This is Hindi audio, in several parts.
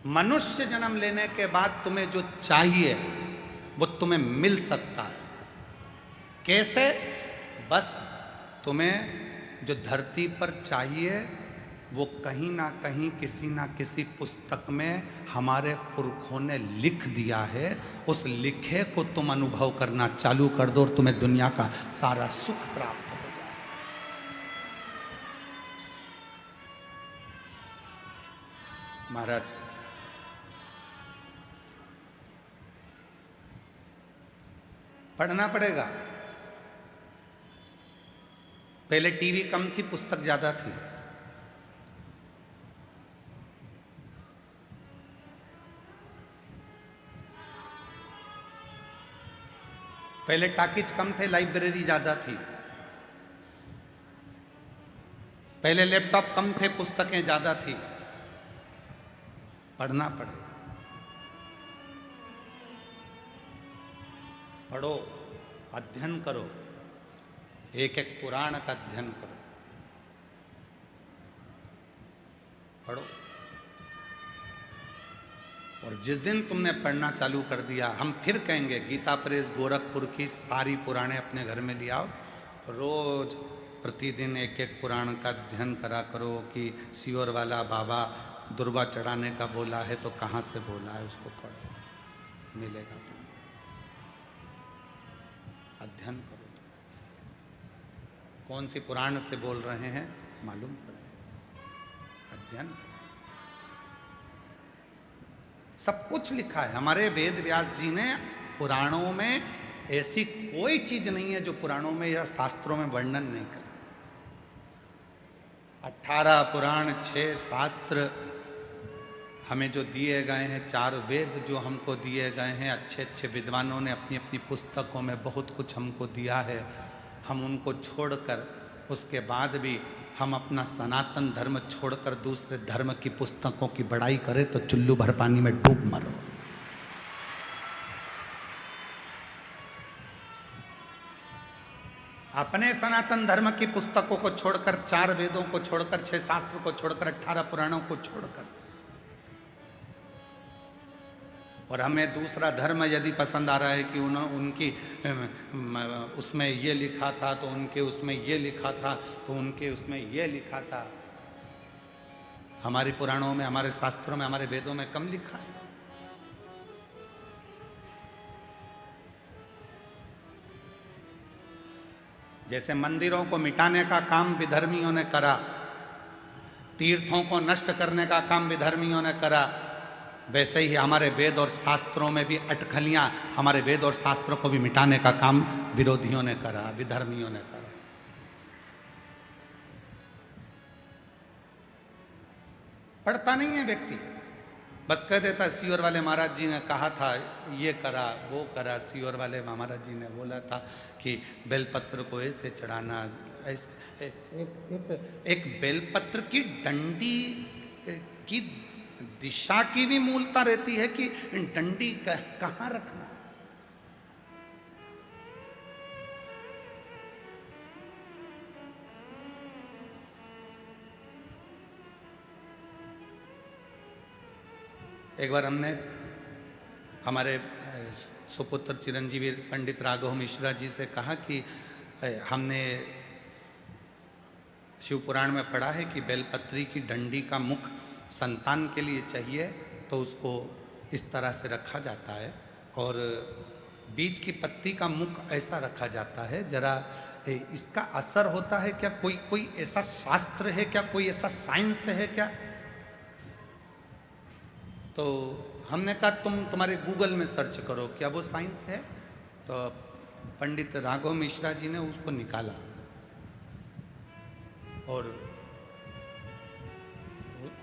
मनुष्य जन्म लेने के बाद तुम्हें जो चाहिए वो तुम्हें मिल सकता है। कैसे? बस तुम्हें जो धरती पर चाहिए वो कहीं ना कहीं किसी ना किसी पुस्तक में हमारे पुरखों ने लिख दिया है। उस लिखे को तुम अनुभव करना चालू कर दो और तुम्हें दुनिया का सारा सुख प्राप्त हो जाए। महाराज, पढ़ना पड़ेगा। पहले टीवी कम थी, पुस्तक ज्यादा थी। पहले टाकीज कम थे, लाइब्रेरी ज्यादा थी। पहले लैपटॉप कम थे, पुस्तकें ज्यादा थी। पढ़ना पड़ेगा। पढ़ो, अध्ययन करो, एक एक पुराण का अध्ययन करो, पढ़ो। और जिस दिन तुमने पढ़ना चालू कर दिया, हम फिर कहेंगे गीता प्रेस गोरखपुर की सारी पुराणे अपने घर में ले आओ। रोज प्रतिदिन एक एक पुराण का अध्ययन करा करो कि सियोर वाला बाबा दुर्वा चढ़ाने का बोला है तो कहाँ से बोला है, उसको पढ़ो, मिलेगा तुम्हें। अध्ययन करो, कौन सी पुराण से बोल रहे हैं मालूम पड़े। अध्ययन करो। सब कुछ लिखा है हमारे वेद व्यास जी ने पुराणों में। ऐसी कोई चीज नहीं है जो पुराणों में या शास्त्रों में वर्णन नहीं करे। 18 पुराण, 6 शास्त्र हमें जो दिए गए हैं, 4 वेद जो हमको दिए गए हैं, अच्छे अच्छे विद्वानों ने अपनी अपनी पुस्तकों में बहुत कुछ हमको दिया है। हम उनको छोड़कर, उसके बाद भी हम अपना सनातन धर्म छोड़कर दूसरे धर्म की पुस्तकों की बड़ाई करें तो चुल्लू भर पानी में डूब मरो। अपने सनातन धर्म की पुस्तकों को छोड़कर, 4 वेदों को छोड़कर, 6 शास्त्र को छोड़कर, 18 पुराणों को छोड़कर, और हमें दूसरा धर्म यदि पसंद आ रहा है कि उनकी उसमें ये लिखा था तो उनके उसमें ये लिखा था तो उनके उसमें ये लिखा था। हमारे पुराणों में, हमारे शास्त्रों में, हमारे वेदों में कम लिखा है। जैसे मंदिरों को मिटाने का काम विधर्मियों ने करा, तीर्थों को नष्ट करने का काम विधर्मियों ने करा, वैसे ही हमारे वेद और शास्त्रों में भी अटकलियां, हमारे वेद और शास्त्रों को भी मिटाने का काम विरोधियों ने करा, विधर्मियों ने करा। पढ़ता नहीं है व्यक्ति, बस कह देता सियोर वाले महाराज जी ने कहा था, ये करा वो करा। सियोर वाले महाराज जी ने बोला था कि बेलपत्र को ऐसे चढ़ाना, ऐसे। एक बेलपत्र की डंडी की दिशा की भी मूलता रहती है कि डंडी कहाँ रखना। एक बार हमने हमारे सुपुत्र चिरंजीवी पंडित राघव मिश्रा जी से कहा कि हमने शिव पुराण में पढ़ा है कि बेलपत्री की डंडी का मुख संतान के लिए चाहिए तो उसको इस तरह से रखा जाता है, और बीज की पत्ती का मुख ऐसा रखा जाता है। जरा इसका असर होता है क्या? कोई ऐसा शास्त्र है क्या? कोई ऐसा साइंस है क्या? तो हमने कहा तुम्हारे गूगल में सर्च करो, क्या वो साइंस है? तो पंडित राघव मिश्रा जी ने उसको निकाला और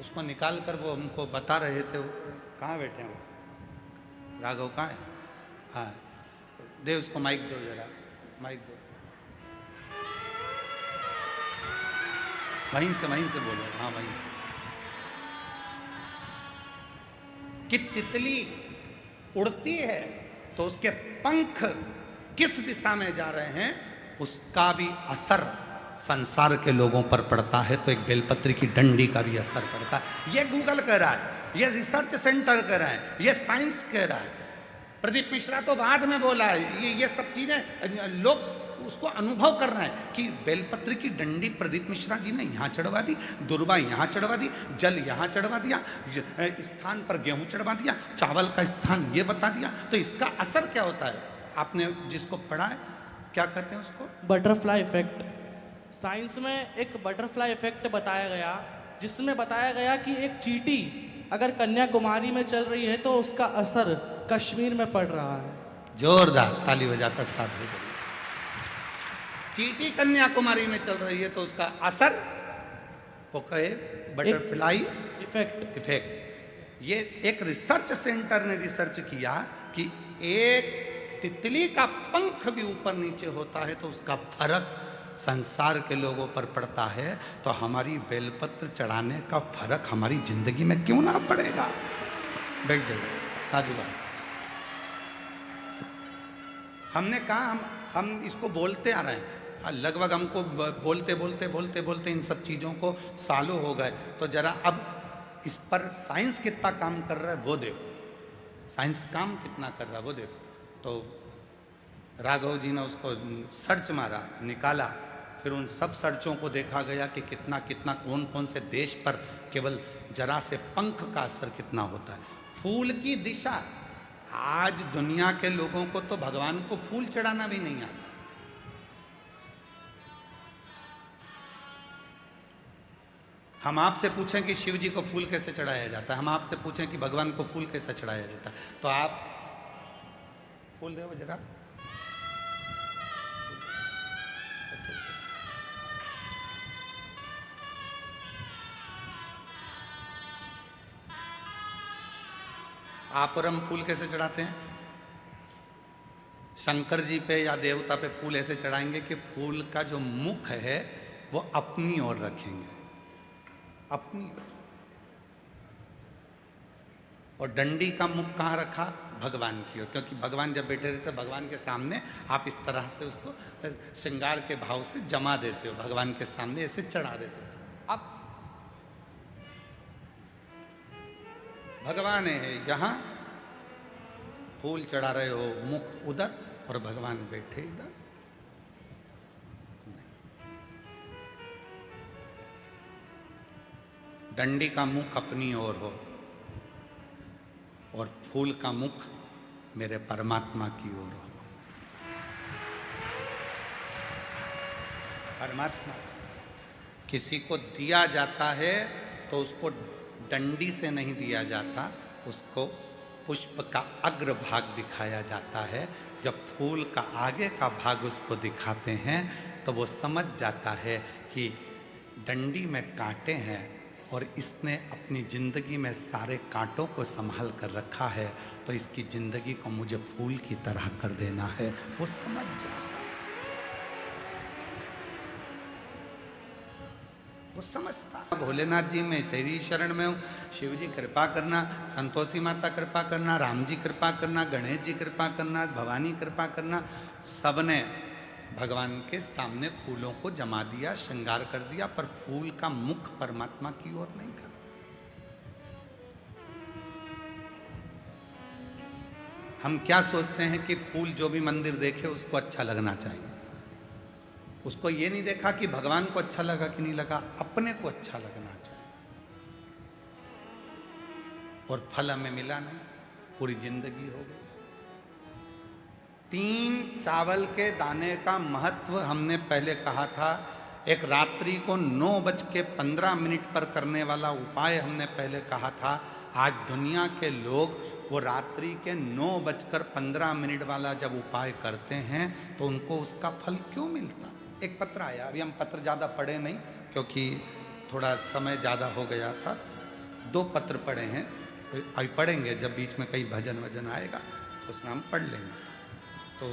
उसको निकाल कर वो हमको बता रहे थे। कहाँ बैठे हैं वो? राघव कहाँ है? हाँ, दे उसको माइक दो, जरा माइक दो। वहीं से बोलो। हाँ, वहीं से। कि तितली उड़ती है तो उसके पंख किस दिशा में जा रहे हैं उसका भी असर संसार के लोगों पर पड़ता है, तो एक बेलपत्री की डंडी का भी असर पड़ता है। ये गूगल कह रहा है। ये रिसर्च सेंटर कह रहा है, ये साइंस कह रहा है। प्रदीप मिश्रा तो बाद में बोला है, ये सब चीजें लोग उसको अनुभव कर रहे हैं कि बेलपत्र की डंडी प्रदीप मिश्रा जी ने यहाँ चढ़वा दी, दुर्वा यहाँ चढ़वा दी, जल यहाँ चढ़वा दिया, स्थान पर गेहूं चढ़वा दिया, चावल का स्थान ये बता दिया, तो इसका असर क्या होता है? आपने जिसको पढ़ा है क्या कहते हैं उसको? Butterfly effect. साइंस में एक बटरफ्लाई इफेक्ट बताया गया, जिसमें बताया गया कि एक चींटी अगर कन्याकुमारी में चल रही है तो उसका असर कश्मीर में पड़ रहा है। जोरदार ताली बजाकर साथ हो गई। चींटी कन्याकुमारी में चल रही है तो उसका असर वो कहे बटरफ्लाई इफेक्ट। ये एक रिसर्च सेंटर ने रिसर्च किया कि एक तितली का पंख भी ऊपर नीचे होता है तो उसका फर्क संसार के लोगों पर पड़ता है, तो हमारी बेलपत्र चढ़ाने का फर्क हमारी जिंदगी में क्यों ना पड़ेगा? बैठ जाइए साधु बात। हमने कहा हम इसको बोलते आ रहे हैं, लगभग हमको बोलते बोलते बोलते बोलते इन सब चीज़ों को सालों हो गए। तो जरा अब इस पर साइंस कितना काम कर रहा है वो देखो, साइंस काम कितना कर रहा है वो देखो। तो राघव जी ने उसको सर्च मारा, निकाला, फिर उन सब सर्चों को देखा गया कि कितना कितना कौन कौन से देश पर केवल जरा से पंख का असर कितना होता है। फूल की दिशा, आज दुनिया के लोगों को तो भगवान को फूल चढ़ाना भी नहीं आता। हम आपसे पूछें कि शिव जी को फूल कैसे चढ़ाया जाता है, हम आपसे पूछें कि भगवान को फूल कैसे चढ़ाया जाता है, तो आप फूल दे जरा। आप और हम फूल कैसे चढ़ाते हैं? शंकर जी पे या देवता पे फूल ऐसे चढ़ाएंगे कि फूल का जो मुख है वो अपनी ओर रखेंगे, अपनी ओर। और डंडी का मुख कहाँ रखा? भगवान की ओर, क्योंकि भगवान जब बैठे रहते भगवान के सामने आप इस तरह से उसको श्रृंगार के भाव से जमा देते हो, भगवान के सामने ऐसे चढ़ा देते हो। अब भगवान है यहाँ, फूल चढ़ा रहे हो, मुख उधर और भगवान बैठे इधर। डंडी का मुख अपनी ओर हो और फूल का मुख मेरे परमात्मा की ओर हो। परमात्मा किसी को दिया जाता है तो उसको डंडी से नहीं दिया जाता, उसको पुष्प का अग्र भाग दिखाया जाता है। जब फूल का आगे का भाग उसको दिखाते हैं तो वो समझ जाता है कि डंडी में कांटे हैं और इसने अपनी ज़िंदगी में सारे कांटों को संभाल कर रखा है, तो इसकी ज़िंदगी को मुझे फूल की तरह कर देना है। वो समझ जाता, वो समझता। भोलेनाथ जी मैं तेरी शरण में हूँ, शिव जी कृपा करना, संतोषी माता कृपा करना, राम जी कृपा करना, गणेश जी कृपा करना, भवानी कृपा करना। सबने भगवान के सामने फूलों को जमा दिया, श्रृंगार कर दिया, पर फूल का मुख परमात्मा की ओर नहीं करा। हम क्या सोचते हैं कि फूल जो भी मंदिर देखे उसको अच्छा लगना चाहिए, उसको ये नहीं देखा कि भगवान को अच्छा लगा कि नहीं लगा, अपने को अच्छा लगना चाहिए। और फल हमें मिला नहीं, पूरी जिंदगी हो गई। 3 चावल के दाने का महत्व हमने पहले कहा था। एक रात्रि को 9:15 पर करने वाला उपाय हमने पहले कहा था। आज दुनिया के लोग वो रात्रि के 9:15 वाला जब उपाय करते हैं तो उनको उसका फल क्यों मिलता? एक पत्र आया, अभी हम पत्र ज़्यादा पढ़े नहीं क्योंकि थोड़ा समय ज़्यादा हो गया था। 2 पत्र पढ़े हैं, अभी पढ़ेंगे जब बीच में कहीं भजन वजन आएगा तो उसमें हम पढ़ लेंगे। तो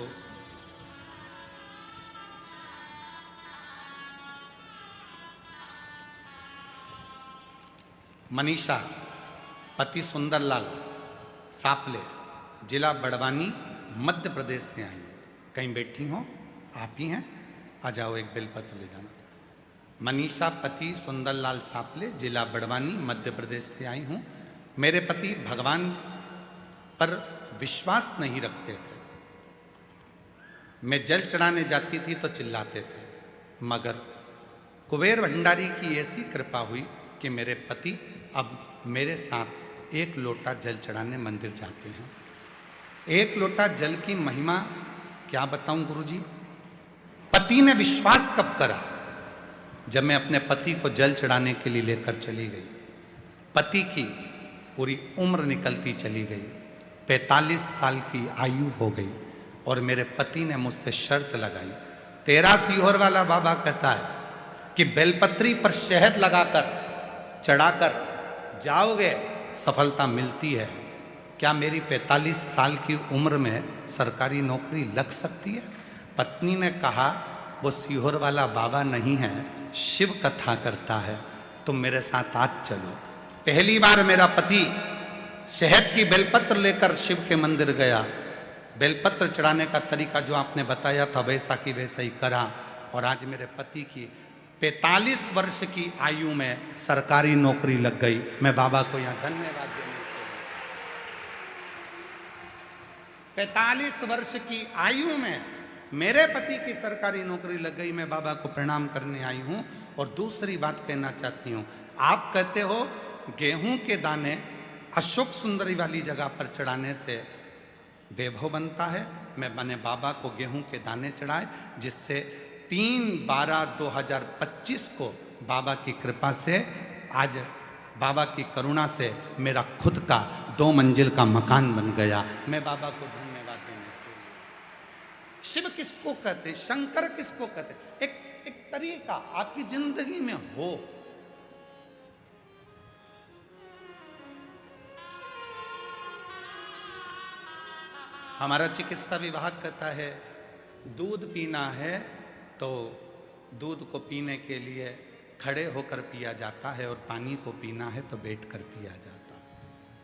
मनीषा पति सुंदरलाल सापले, जिला बड़वानी, मध्य प्रदेश से आई है। कहीं बैठी हो, आप ही हैं, आ जाओ, एक बेलपत्र ले जाना। मनीषा पति सुंदरलाल सापले, जिला बड़वानी, मध्य प्रदेश से आई हूँ। मेरे पति भगवान पर विश्वास नहीं रखते थे। मैं जल चढ़ाने जाती थी तो चिल्लाते थे, मगर कुबेर भंडारी की ऐसी कृपा हुई कि मेरे पति अब मेरे साथ 1 लोटा जल चढ़ाने मंदिर जाते हैं। 1 लोटा जल की महिमा क्या बताऊं गुरुजी। पति ने विश्वास कब करा, जब मैं अपने पति को जल चढ़ाने के लिए लेकर चली गई। पति की पूरी उम्र निकलती चली गई, 45 साल की आयु हो गई और मेरे पति ने मुझसे शर्त लगाई। तेरा सीहोर वाला बाबा कहता है कि बेलपत्री पर शहद लगाकर चढ़ाकर जाओगे सफलता मिलती है। क्या मेरी 45 साल की उम्र में सरकारी नौकरी लग सकती है? पत्नी ने कहा, वो सीहोर वाला बाबा नहीं है, शिव कथा करता है, तुम मेरे साथ आज चलो। पहली बार मेरा पति शहद की बेलपत्र लेकर शिव के मंदिर गया। बेलपत्र चढ़ाने का तरीका जो आपने बताया था वैसा की वैसा ही करा और आज मेरे पति की 45 वर्ष की आयु में सरकारी नौकरी लग गई। मैं बाबा को यहाँ धन्यवाद देने के लिए 45 वर्ष की आयु में मेरे पति की सरकारी नौकरी लग गई। मैं बाबा को प्रणाम करने आई हूँ। और दूसरी बात कहना चाहती हूँ, आप कहते हो गेहूं के दाने अशोक सुंदरी वाली जगह पर चढ़ाने से वैभव बनता है। मैंने बाबा को गेहूं के दाने चढ़ाए, जिससे 3/12/2025 को बाबा की कृपा से, आज बाबा की करुणा से मेरा खुद का 2 मंजिल का मकान बन गया। मैं बाबा को धन्यवाद देने के लिए। शिव किसको कहते, शंकर किसको कहते? एक तरीका आपकी जिंदगी में हो। हमारा चिकित्सा विभाग कहता है दूध पीना है तो दूध को पीने के लिए खड़े होकर पिया जाता है और पानी को पीना है तो बैठकर पिया जाता है,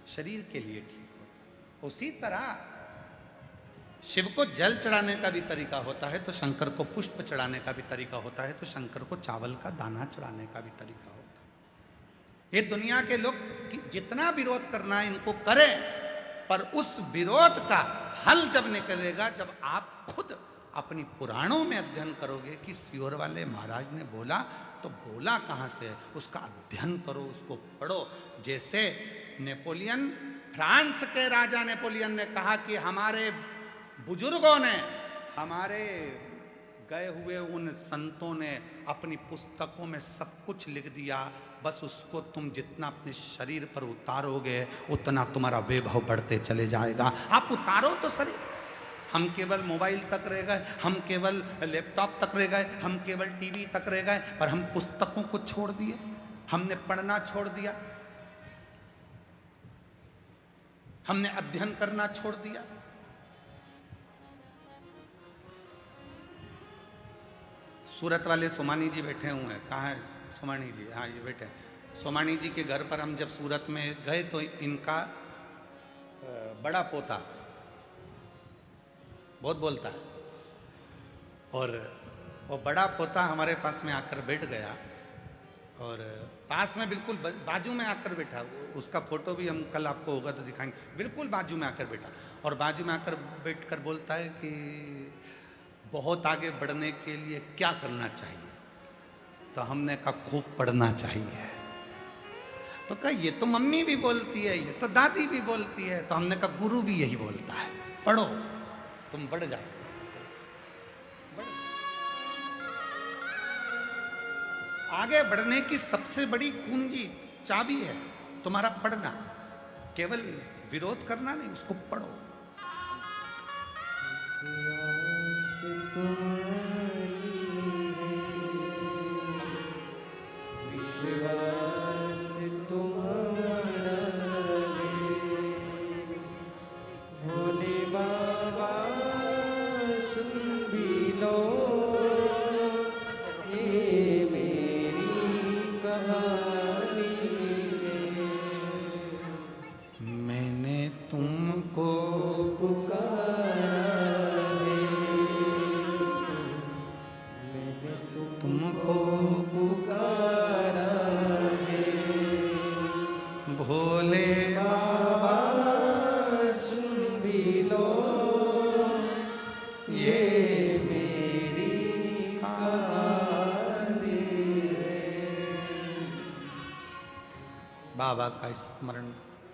शरीर के लिए ठीक होता है। उसी तरह शिव को जल चढ़ाने का भी तरीका होता है तो शंकर को पुष्प चढ़ाने का भी तरीका होता है, तो शंकर को चावल का दाना चढ़ाने का भी तरीका होता है। ये दुनिया के लोग जितना विरोध करना है इनको करें, पर उस विरोध का हल जब निकलेगा जब आप खुद अपनी पुराणों में अध्ययन करोगे कि सीहोर वाले महाराज ने बोला तो बोला कहाँ से, उसका अध्ययन करो, उसको पढ़ो। जैसे नेपोलियन, फ्रांस के राजा नेपोलियन ने कहा कि हमारे बुजुर्गों ने, हमारे गए हुए उन संतों ने अपनी पुस्तकों में सब कुछ लिख दिया, बस उसको तुम जितना अपने शरीर पर उतारोगे उतना तुम्हारा वैभव बढ़ते चले जाएगा। आप उतारो तो शरीर। हम केवल मोबाइल तक रह गए, हम केवल लैपटॉप तक रह गए, हम केवल टीवी तक रह गए, पर हम पुस्तकों को छोड़ दिए, हमने पढ़ना छोड़ दिया, हमने अध्ययन करना छोड़ दिया। सूरत वाले सोमानी जी बैठे हुए हैं, कहाँ है सोमानी जी? हाँ ये बैठे। सोमानी जी के घर पर हम जब सूरत में गए तो इनका बड़ा पोता बहुत बोलता है और वो बड़ा पोता हमारे पास में आकर बैठ गया और पास में बिल्कुल बाजू में आकर बैठा। उसका फोटो भी हम कल आपको होगा तो दिखाएंगे। बिल्कुल बाजू में आकर बैठा और बाजू में आकर बैठकर बोलता है कि बहुत आगे बढ़ने के लिए क्या करना चाहिए? तो हमने कहा खूब पढ़ना चाहिए। तो कहा ये तो मम्मी भी बोलती है, ये तो दादी भी बोलती है। तो हमने कहा गुरु भी यही बोलता है, पढ़ो तुम बढ़ जाओ। आगे बढ़ने की सबसे बड़ी कुंजी, चाबी है तुम्हारा पढ़ना। केवल विरोध करना नहीं, उसको पढ़ो। बाबा का स्मरण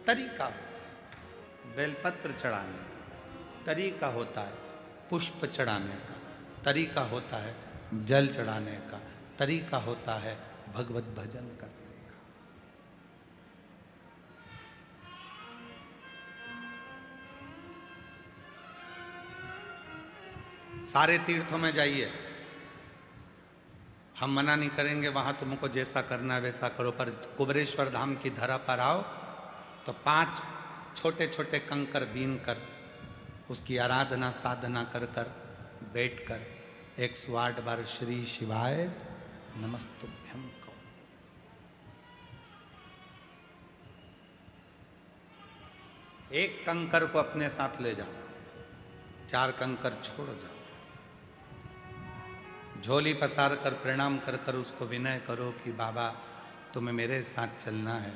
तरीका होता है। बेलपत्र चढ़ाने का तरीका होता है, पुष्प चढ़ाने का तरीका होता है, जल चढ़ाने का तरीका होता है, भगवत भजन करने का। सारे तीर्थों में जाइए, हम मना नहीं करेंगे, वहां तुमको जैसा करना है वैसा करो, पर कुबेरेश्वर धाम की धरा पर आओ तो 5 छोटे छोटे कंकर बीन कर उसकी आराधना साधना कर कर बैठ कर 108 बार श्री शिवाय नमस्तुभ्यम कहो। एक कंकर को अपने साथ ले जाओ, 4 कंकर छोड़ जाओ, झोली पसार कर प्रणाम कर कर उसको विनय करो कि बाबा तुम्हें मेरे साथ चलना है,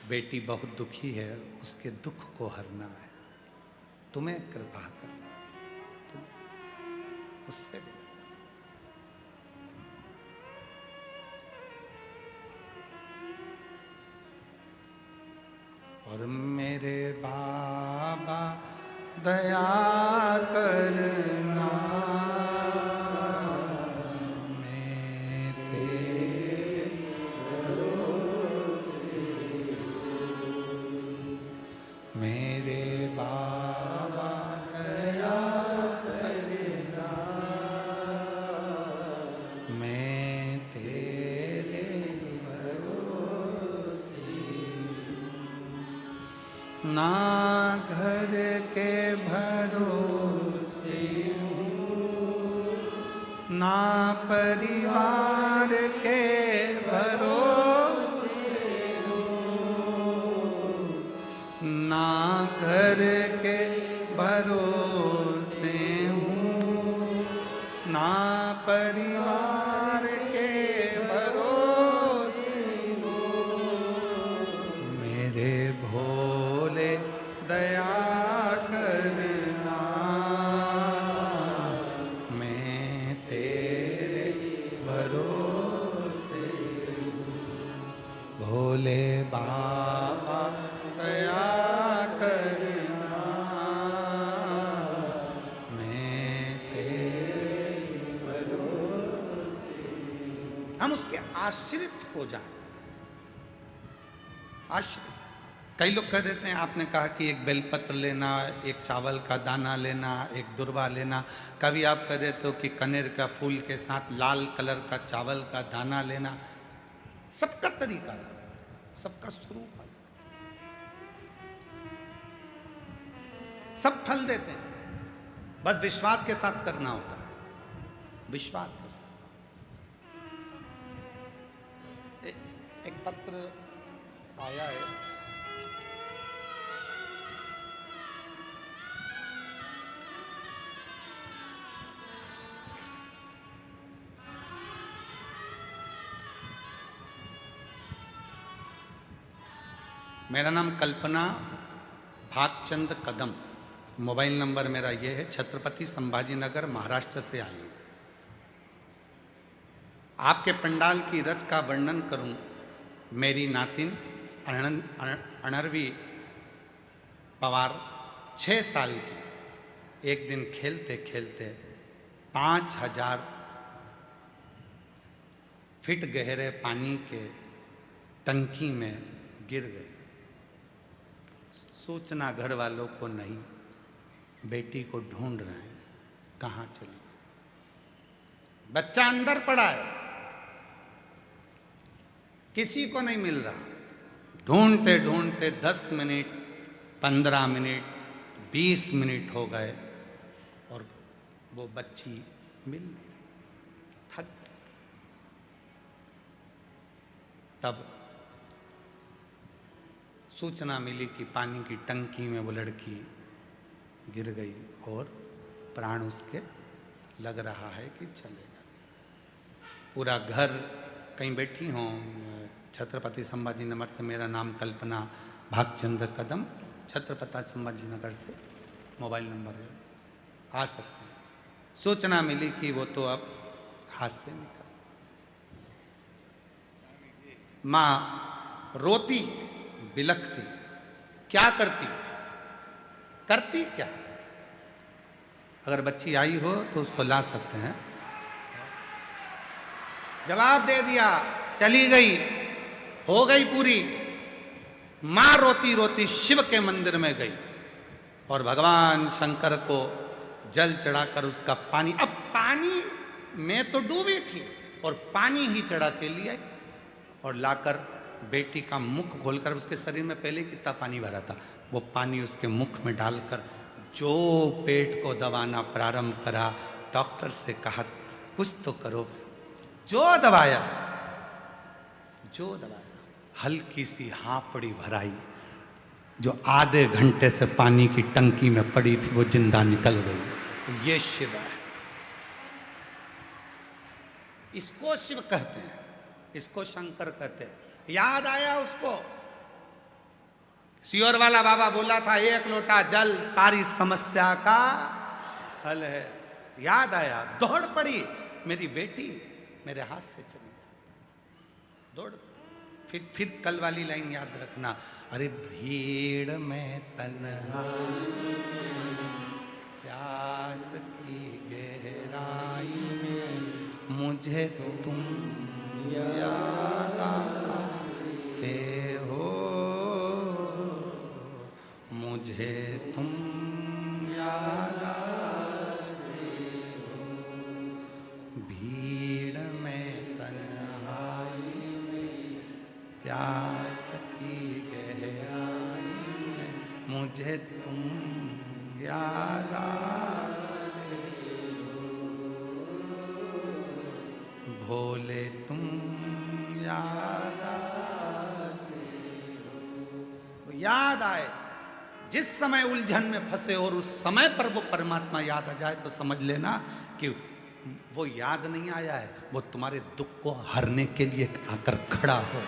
बेटी बहुत दुखी है, उसके दुख को हरना है, तुम्हें कृपा करना है, तुम्हें उससे भी। और मेरे बाबा दया करना, मैं तेरे भरोसे, मेरे बाबा दया करना, मैं तेरे भरोसे, ना घर के भरोसे हूँ, ना परिवार के भरोसे हूँ, ना घर के भरोसे हूँ, ना परिवार के भरोसे हूँ, मेरे भोले दया करना, मैं तेरे भरोसे हूँ, भोले बाबा दया करना, मैं तेरे भरोसे हूँ। हम उसके आश्रित हो जाएं, आश्रित। कई लोग कह देते हैं, आपने कहा कि एक बेलपत्र लेना, एक चावल का दाना लेना, एक दुर्वा लेना, कभी आप कह देते हो कि कनेर का फूल के साथ लाल कलर का चावल का दाना लेना। सबका तरीका है, सबका स्वरूप है, सब फल देते हैं, बस विश्वास के साथ करना होता है, विश्वास के साथ। एक पत्र आया है, मेरा नाम कल्पना भागचंद कदम, मोबाइल नंबर मेरा ये है, छत्रपति संभाजी नगर महाराष्ट्र से आई हूँ। आपके पंडाल की रच का वर्णन करूं, मेरी नातिन अनरवी पवार 6 साल की, एक दिन खेलते खेलते 5000 फीट गहरे पानी के टंकी में गिर गए। सूचना घर वालों को नहीं, बेटी को ढूंढ रहे हैं, कहाँ चली, बच्चा अंदर पड़ा है, किसी को नहीं मिल रहा। ढूंढते ढूंढते 10 मिनट, 15 मिनट, 20 मिनट हो गए और वो बच्ची मिल नहीं रही, थक। तब सूचना मिली कि पानी की टंकी में वो लड़की गिर गई और प्राण उसके लग रहा है कि चलेगा। पूरा घर, कहीं बैठी हों, छत्रपति संभाजी नगर से, मेरा नाम कल्पना भागचंद कदम, छत्रपति संभाजी नगर से मोबाइल नंबर है, आ सकते हैं। सूचना मिली कि वो तो अब हाथ से निकल। माँ रोती, बिलखती, क्या करती? करती क्या? अगर बच्ची आई हो तो उसको ला सकते हैं। जवाब दे दिया, चली गई, हो गई पूरी। मां रोती रोती शिव के मंदिर में गई और भगवान शंकर को जल चढ़ाकर उसका पानी, अब पानी में तो डूबी थी और पानी ही चढ़ा के लिए और लाकर बेटी का मुख खोलकर, उसके शरीर में पहले कितना पानी भरा था, वो पानी उसके मुख में डालकर जो पेट को दबाना प्रारंभ करा, डॉक्टर से कहा कुछ तो करो, जो दबाया, हल्की सी हांपड़ी भराई, जो आधे घंटे से पानी की टंकी में पड़ी थी वो जिंदा निकल गई। ये शिव है, इसको शिव कहते हैं, इसको शंकर कहते हैं। याद आया उसको, सियोर वाला बाबा बोला था एक लोटा जल सारी समस्या का हल है। याद आया, दौड़ पड़ी, मेरी बेटी मेरे हाथ से चली गई, दौड़। फिर कल वाली लाइन याद रखना, अरे भीड़ में तन्हा प्यास की गहराई में मुझे तुम याद आते हो, मुझे तुम याद आते हो, भीड़ में तन्हाई में प्यास की गहराई में मुझे तुम याद आते हो, भोले तुम याद आते हो। तो याद आए, जिस समय उलझन में फंसे और उस समय पर वो परमात्मा याद आ जाए तो समझ लेना कि वो याद नहीं आया है, वो तुम्हारे दुख को हरने के लिए आकर खड़ा हो।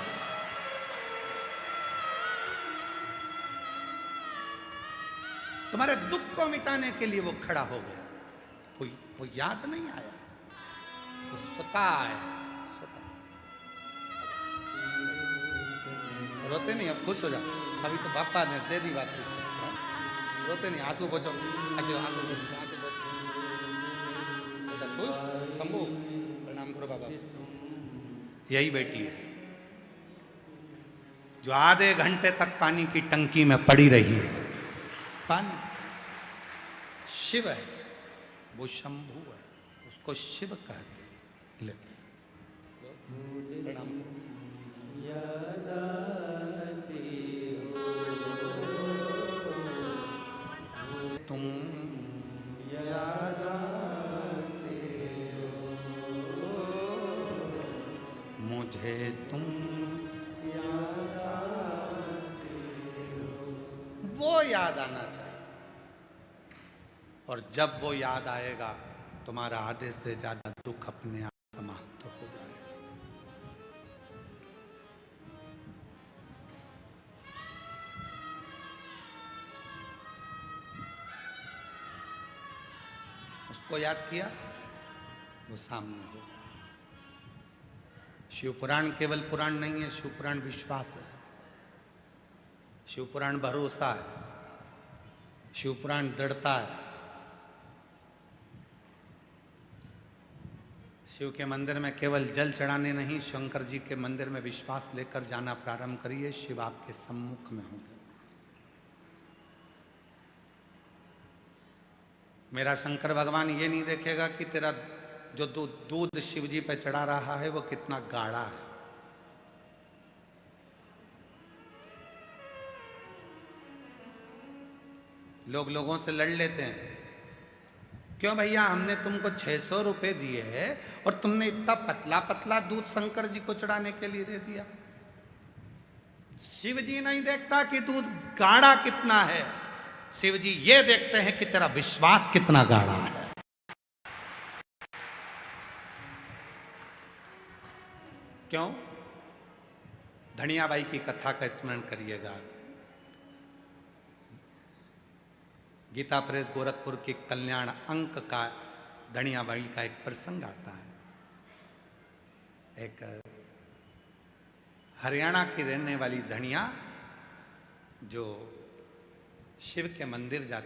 तुम्हारे दुख को मिटाने के लिए वो खड़ा हो गया। वो याद नहीं आया, वो स्वतः आया, स्वतः। रोते नहीं, अब खुश हो जा, अभी तो बापा ने दे दी बात, रोते नहीं, आंसू पोछो, आंसू पोछो, खुश। शंभू प्रणाम करो बाबा। यही बेटी है जो आधे घंटे तक पानी की टंकी में पड़ी रही है। पानी शिव है, वो शंभू है, उसको शिव कहते। ले प्रणाम करो। तुम याद आते हो, मुझे तुम याद आते हो। वो याद आना चाहिए, और जब वो याद आएगा तुम्हारा आधे से ज्यादा दुख अपने आप समाप्त हो जाएगा। उसको याद किया, वो सामने होगा। शिव पुराण केवल पुराण नहीं है, शिव पुराण विश्वास है, शिव पुराण भरोसा है, शिव पुराण दृढ़ता है। शिव के मंदिर में केवल जल चढ़ाने नहीं, शंकर जी के मंदिर में विश्वास लेकर जाना प्रारंभ करिए, शिव आपके सम्मुख में होंगे। मेरा शंकर भगवान ये नहीं देखेगा कि तेरा जो दूध शिव जी पे चढ़ा रहा है वो कितना गाढ़ा है। लोग लोगों से लड़ लेते हैं, क्यों भैया हमने तुमको 600 रुपए दिए हैं और तुमने इतना पतला पतला दूध शंकर जी को चढ़ाने के लिए दे दिया। शिव जी नहीं देखता कि दूध गाढ़ा कितना है, शिव जी ये देखते हैं कि तेरा विश्वास कितना गाढ़ा है। क्यों? धनियाबाई की कथा का स्मरण करिएगा। गीता प्रेस गोरखपुर के कल्याण अंक का धनियाबाई का एक प्रसंग आता है। एक हरियाणा की रहने वाली धनिया जो शिव के मंदिर जाती